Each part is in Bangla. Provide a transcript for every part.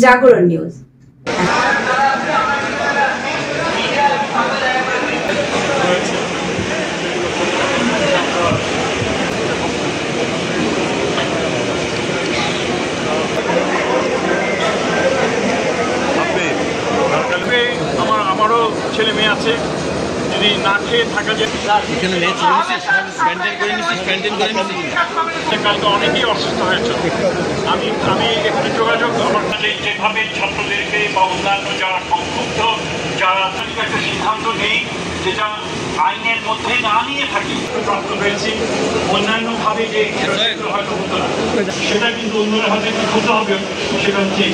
জাগরণ নিউজ। আমারও ছেলে মেয়ে আছে, যদি না খেয়ে থাকা যায় কালকে অনেকেই অসুস্থ হয়েছে। আমি একটু যোগাযোগ আমার কাছে যেভাবে ছাত্রদেরকে বা অন্যান্য যারা সংক্ষুব্ধ যারা একটা সিদ্ধান্ত নেই যেটা আইনের মধ্যে না নিয়ে থাকি প্রাপ্ত হয়েছি, অন্যান্যভাবে যে হয়তো হতো না সেটা কিন্তু অন্যরা হয়তো একটু হতে হবে। সেটা হচ্ছে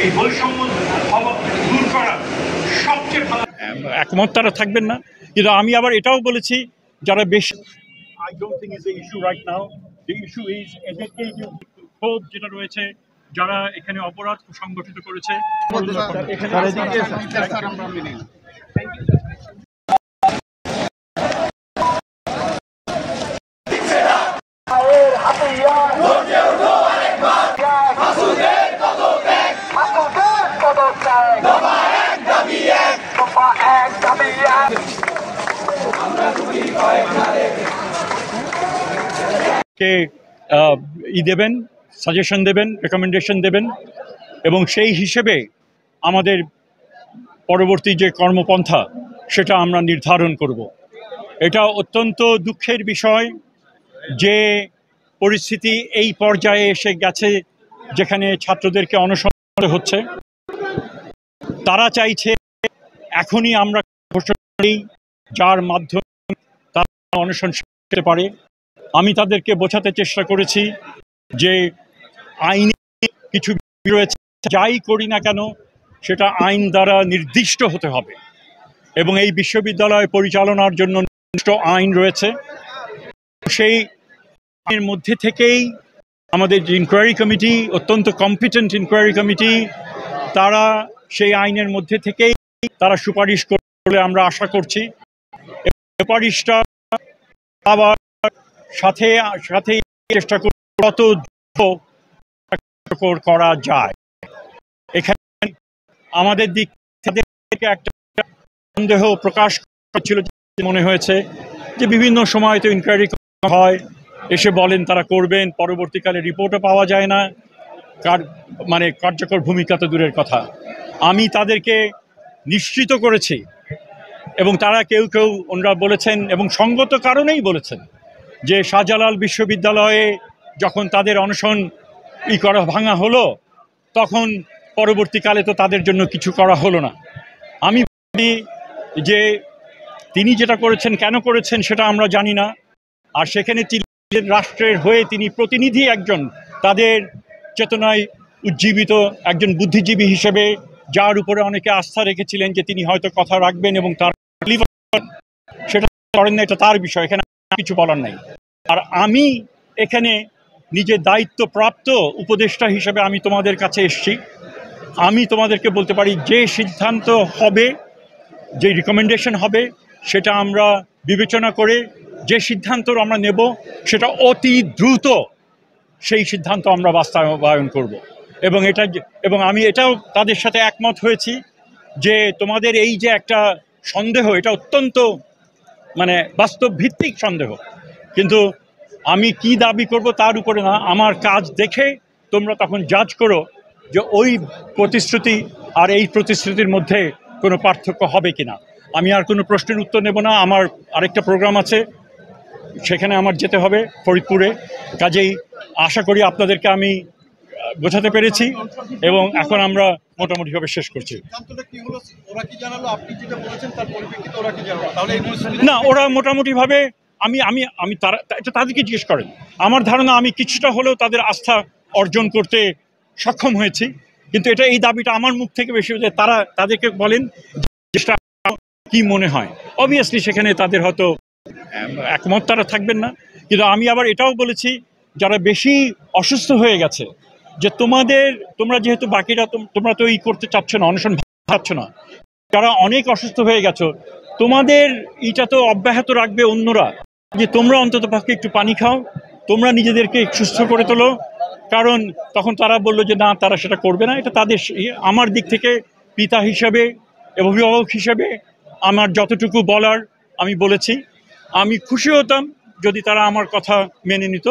এই বৈষম্য দূর করা সবচেয়ে ভালো। একমত তারা থাকবেন না, কিন্তু আমি আবার এটাও বলেছি যারা বেশি I don't think is the issue right now. The issue is এদেরকে ক্ষোভ যেটা রয়েছে যারা এখানে অপরাধ সংগঠিত করেছে। কে দেবেন, সাজেশন দেবেন, রেকমেন্ডেশন দেবেন এবং সেই হিসেবে আমাদের পরবর্তী যে কর্মপন্থা সেটা আমরা নির্ধারণ করব। এটা অত্যন্ত দুঃখের বিষয় যে পরিস্থিতি এই পর্যায়ে এসে গেছে যেখানে ছাত্রদেরকে অনশন হচ্ছে। তারা চাইছে এখনই আমরা ঘোষণা করি যার মাধ্যমে তারা অনশন করতে পারে। আমি তাদেরকে বোঝাতে চেষ্টা করেছি যে আইনে কিছু রয়েছে, যাই করি না কেন সেটা আইন দ্বারা নির্দিষ্ট হতে হবে এবং এই বিশ্ববিদ্যালয় পরিচালনার জন্য নির্দিষ্ট আইন রয়েছে। সেই আইনের মধ্যে থেকেই আমাদের যে ইনকোয়ারি কমিটি, অত্যন্ত কম্পিটেন্ট ইনকোয়ারি কমিটি, তারা সেই আইনের মধ্যে থেকেই তারা সুপারিশ করলে আমরা আশা করছি সুপারিশটা আবার সাথে সাথে চেষ্টা কত করা যায়। এখানে আমাদের দিক থেকে একটা সন্দেহ প্রকাশ করেছিল, মনে হয়েছে যে বিভিন্ন সময় তো ইনকোয়ারি হয়, এসে বলেন তারা করবেন, পরবর্তীকালে রিপোর্টও পাওয়া যায় না, কার্যকর ভূমিকা তো দূরের কথা। আমি তাদেরকে নিশ্চিত করেছি এবং তারা কেউ ওনারা বলেছেন এবং সঙ্গত কারণেই বলেছেন যে শাহজালাল বিশ্ববিদ্যালয়ে যখন তাদের অনশন ভাঙা হলো তখন পরবর্তীকালে তো তাদের জন্য কিছু করা হলো না। আমি বলি যে তিনি যেটা করেছেন কেন করেছেন সেটা আমরা জানি না, আর সেখানে রাষ্ট্রের হয়ে তিনি প্রতিনিধি একজন, তাদের চেতনায় উজ্জীবিত একজন বুদ্ধিজীবী হিসেবে যার উপরে অনেকে আস্থা রেখেছিলেন যে তিনি হয়তো কথা রাখবেন এবং তার সেটা করেন না, এটা তার বিষয়, এখানে কিছু বলার নাই। আর আমি এখানে নিজের দায়িত্বপ্রাপ্ত উপদেষ্টা হিসেবে আমি তোমাদের কাছে এসেছি। আমি তোমাদেরকে বলতে পারি যে সিদ্ধান্ত হবে, যে রিকমেন্ডেশন হবে সেটা আমরা বিবেচনা করে যে সিদ্ধান্ত আমরা নেব সেটা অতি দ্রুত সেই সিদ্ধান্ত আমরা বাস্তবায়ন করব এবং আমি এটাও তাদের সাথে একমত হয়েছি যে তোমাদের এই যে একটা সন্দেহ, এটা অত্যন্ত বাস্তব ভিত্তিক সন্দেহ, কিন্তু আমি কি দাবি করব তার উপরে না, আমার কাজ দেখে তোমরা তখন জাজ করো যে ওই প্রতিশ্রুতি আর এই প্রতিশ্রুতির মধ্যে কোনো পার্থক্য হবে কিনা। আমি আর কোনো প্রশ্নের উত্তর নেব না, আমার আরেকটা প্রোগ্রাম আছে, সেখানে আমার যেতে হবে ফরিদপুরে। কাজেই আশা করি আপনাদেরকে আমি বোঝাতে পেরেছি এবং এখন আমরা মোটামুটিভাবে শেষ করছি। না, ওরা মোটামুটিভাবে আমি তাদেরকে জিজ্ঞেস করেন। আমার ধারণা আমি কিছুটা হলেও তাদের আস্থা অর্জন করতে সক্ষম হয়েছি, কিন্তু এই দাবিটা আমার মুখ থেকে বেশি হয়েছে। তাদেরকে বলেন কি মনে হয়, অবভিয়াসলি সেখানে তাদের হয়তো একমত তারা থাকবেন না, কিন্তু আমি আবার এটাও বলেছি যারা বেশি অসুস্থ হয়ে গেছে যে তোমরা যেহেতু বাকিরা তোমরা তো করতে চাচ্ছ না, অনশন ভাবছ না, যারা অনেক অসুস্থ হয়ে গেছো তোমাদের এটা তো অব্যাহত রাখবে অন্যরা, যে তোমরা অন্তত পক্ষে একটু পানি খাও, তোমরা নিজেদেরকে সুস্থ করে তোলো, কারণ তখন তারা বলল যে না, তারা সেটা করবে না। এটা তাদের আমার দিক থেকে পিতা হিসাবে, অভিভাবক হিসাবে আমার যতটুকু বলার আমি বলেছি। আমি খুশি হতাম যদি তারা আমার কথা মেনে নিত।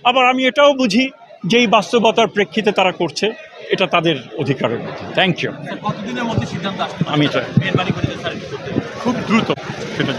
আবার আমি এটাও বুঝি যে এই বাস্তবতার প্রেক্ষিতে তারা করছে, এটা তাদের অধিকারের মধ্যে। Thank you. কতদিনের মধ্যে সিদ্ধান্ত আসবে? আমি এটা মেহরবানি করে স্যার খুব দ্রুত সেটা